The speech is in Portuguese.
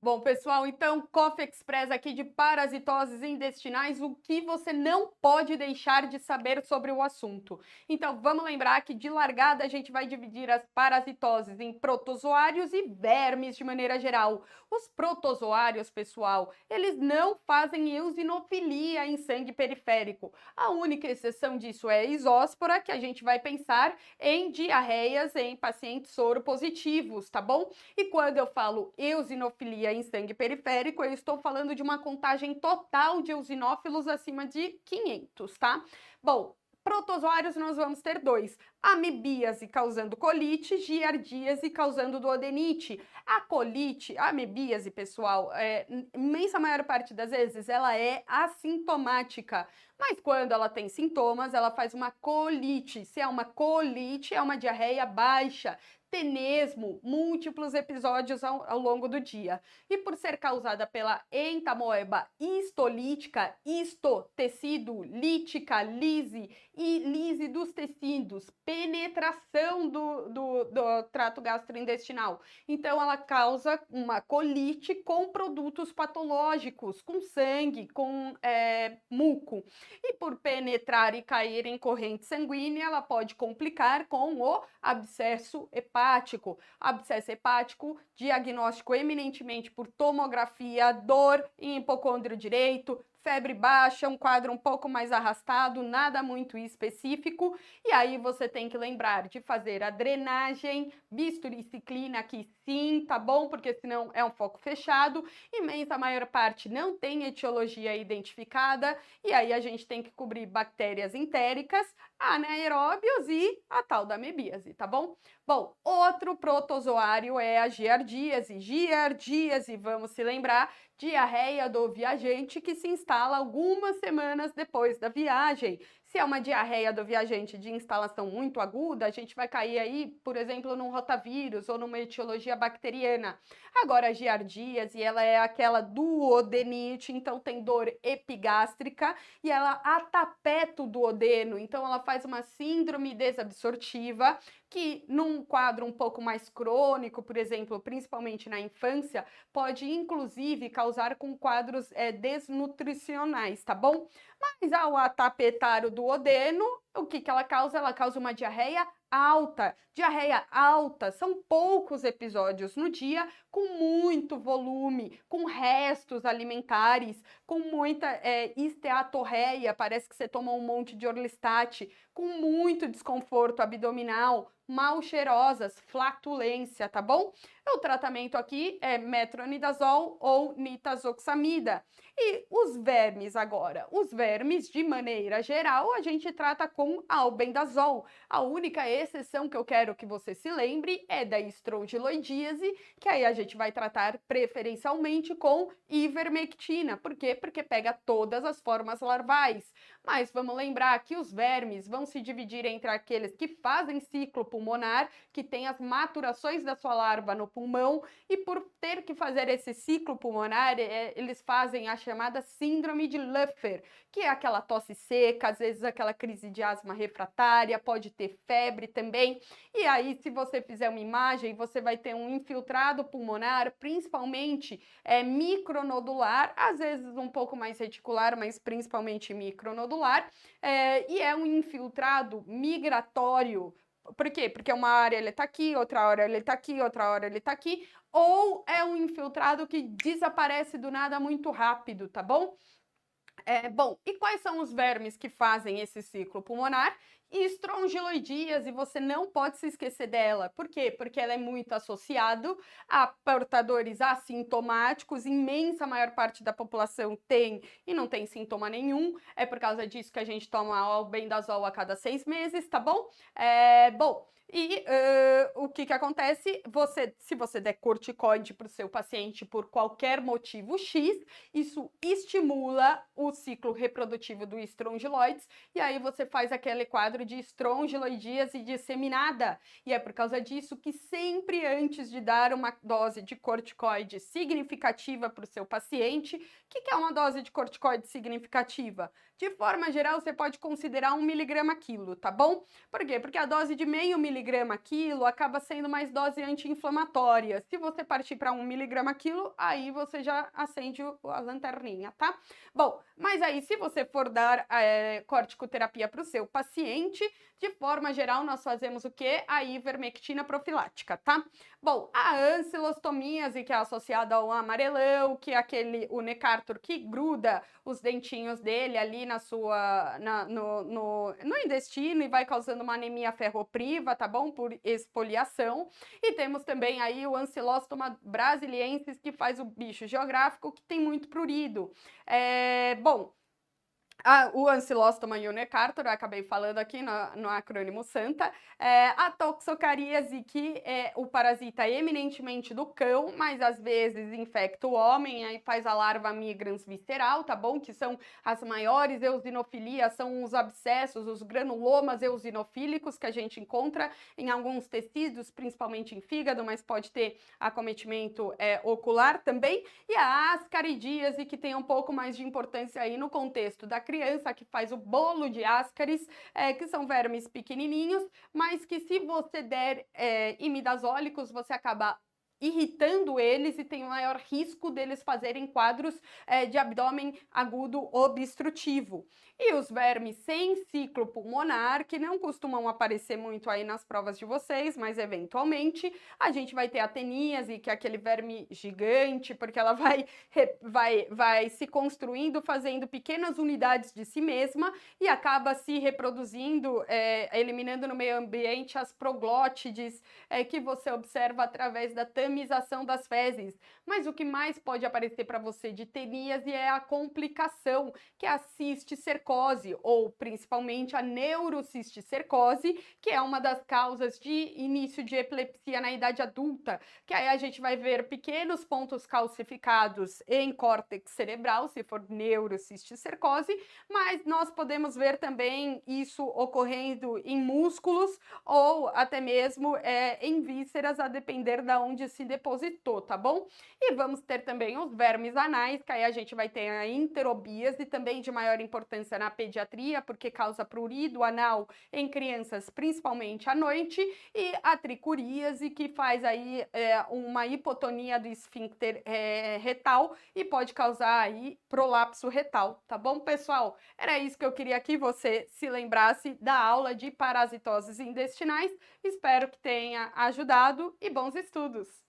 Bom, pessoal, então, Coffee Express aqui de parasitoses intestinais, o que você não pode deixar de saber sobre o assunto. Então, vamos lembrar que de largada a gente vai dividir as parasitoses em protozoários e vermes de maneira geral. Os protozoários, pessoal, eles não fazem eosinofilia em sangue periférico. A única exceção disso é a isóspora, que a gente vai pensar em diarreias em pacientes soropositivos, tá bom? E quando eu falo eosinofilia em sangue periférico, eu estou falando de uma contagem total de eosinófilos acima de 500, tá? Bom, protozoários nós vamos ter dois: amebíase causando colite, giardíase causando duodenite. A colite, a amebíase, pessoal, imensa maior parte das vezes ela é assintomática, mas quando ela tem sintomas, ela faz uma colite. Se é uma colite, é uma diarreia baixa, tenesmo, múltiplos episódios ao longo do dia. E por ser causada pela entamoeba histolítica, histo, tecido, lítica, lise, e lise dos tecidos, penetração do trato gastrointestinal. Então, ela causa uma colite com produtos patológicos, com sangue, com muco. E por penetrar e cair em corrente sanguínea, ela pode complicar com o abscesso hepático. Abscesso hepático, diagnóstico eminentemente por tomografia, dor em hipocôndrio direito, febre baixa, um quadro um pouco mais arrastado, nada muito específico. E aí você tem que lembrar de fazer a drenagem, bisturiciclina aqui sim, tá bom? Porque senão é um foco fechado. Imensa maior parte não tem etiologia identificada. E aí a gente tem que cobrir bactérias entéricas, anaeróbios e a tal da amebíase, tá bom? Bom, outro protozoário é a giardíase. Giardíase, vamos se lembrar, diarreia do viajante que se instala algumas semanas depois da viagem. Se é uma diarreia do viajante de instalação muito aguda, a gente vai cair aí, por exemplo, num rotavírus ou numa etiologia bacteriana. Agora, a giardíase, ela é aquela duodenite, então tem dor epigástrica e ela atapeta o duodeno, então ela faz uma síndrome desabsortiva que num quadro um pouco mais crônico, por exemplo, principalmente na infância, pode inclusive causar com quadros desnutricionais, tá bom? Mas ao atapetar o duodeno, o que ela causa? Ela causa uma diarreia alta. Diarreia alta são poucos episódios no dia, com muito volume, com restos alimentares, com muita esteatorreia, parece que você tomou um monte de Orlistat, com muito desconforto abdominal, mal cheirosas, flatulência, tá bom? O tratamento aqui é metronidazol ou nitazoxamida. E os vermes agora? Os vermes, de maneira geral, a gente trata com albendazol. A única exceção que eu quero que você se lembre é da estrongiloidíase, que aí a gente vai tratar preferencialmente com ivermectina. Por quê? Porque pega todas as formas larvais. Mas vamos lembrar que os vermes vão se dividir entre aqueles que fazem ciclo pulmonar, que tem as maturações da sua larva no pulmão, e por ter que fazer esse ciclo pulmonar, eles fazem a chamada síndrome de Luffer, que é aquela tosse seca, às vezes aquela crise de asma refratária, pode ter febre também. E aí, se você fizer uma imagem, você vai ter um infiltrado pulmonar, principalmente micronodular, às vezes um pouco mais reticular, mas principalmente micronodular, e é um infiltrado migratório. Por quê? Porque uma hora ele está aqui, outra hora ele está aqui, outra hora ele está aqui, ou é um infiltrado que desaparece do nada muito rápido, tá bom? Bom, e quais são os vermes que fazem esse ciclo pulmonar? Estrongiloidíase, você não pode se esquecer dela. Por quê? Porque ela é muito associado a portadores assintomáticos, imensa maior parte da população tem e não tem sintoma nenhum. É por causa disso que a gente toma albendazol a cada 6 meses, tá bom? Bom, e o que acontece? Se você der corticoide para o seu paciente por qualquer motivo X, isso estimula o ciclo reprodutivo do estrongiloides, e aí você faz aquele quadro de estrongiloidíase disseminada. E é por causa disso que sempre antes de dar uma dose de corticoide significativa para o seu paciente, o que é uma dose de corticoide significativa? De forma geral, você pode considerar 1 miligrama quilo, tá bom? Por quê? Porque a dose de meio miligrama quilo acaba sendo mais dose anti-inflamatória. Se você partir para 1 miligrama quilo, aí você já acende a lanterninha, tá? Bom, mas aí se você for dar corticoterapia para o seu paciente, de forma geral, nós fazemos o quê? A ivermectina profilática, tá? Bom, a ancilostomiase, que é associada ao amarelão, que é o Necartor que gruda os dentinhos dele ali no intestino e vai causando uma anemia ferropriva, tá bom? Por exfoliação. E temos também aí o Ancilostoma brasiliensis, que faz o bicho geográfico, que tem muito prurido. Bom, o Ancilostoma e o Necartor, eu acabei falando aqui no acrônimo SANTA, a toxocaríase, que é o parasita eminentemente do cão, mas às vezes infecta o homem, aí faz a larva migrans visceral, tá bom? Que são as maiores eosinofilias, são os abscessos, os granulomas eosinofílicos que a gente encontra em alguns tecidos, principalmente em fígado, mas pode ter acometimento ocular também, e a ascaridíase, que tem um pouco mais de importância aí no contexto da criança, que faz o bolo de ascaris, que são vermes pequenininhos, mas que se você der imidazólicos, você acaba irritando eles e tem o maior risco deles fazerem quadros de abdômen agudo obstrutivo. E os vermes sem ciclo pulmonar, que não costumam aparecer muito aí nas provas de vocês, mas eventualmente a gente vai ter a teníase, que é aquele verme gigante, porque ela vai se construindo, fazendo pequenas unidades de si mesma e acaba se reproduzindo, eliminando no meio ambiente as proglótides que você observa através da tamização das fezes. Mas o que mais pode aparecer para você de teníase é a complicação, que é a cisticercose, ou principalmente a neurocisticercose, que é uma das causas de início de epilepsia na idade adulta, que aí a gente vai ver pequenos pontos calcificados em córtex cerebral, se for neurocisticercose, mas nós podemos ver também isso ocorrendo em músculos ou até mesmo em vísceras, a depender de onde se depositou, tá bom? E vamos ter também os vermes anais, que aí a gente vai ter a enterobíase, também de maior importância na pediatria, porque causa prurido anal em crianças, principalmente à noite, e a tricuríase, que faz aí uma hipotonia do esfíncter retal e pode causar aí prolapso retal, tá bom, pessoal? Era isso que eu queria que você se lembrasse da aula de parasitoses intestinais. Espero que tenha ajudado e bons estudos!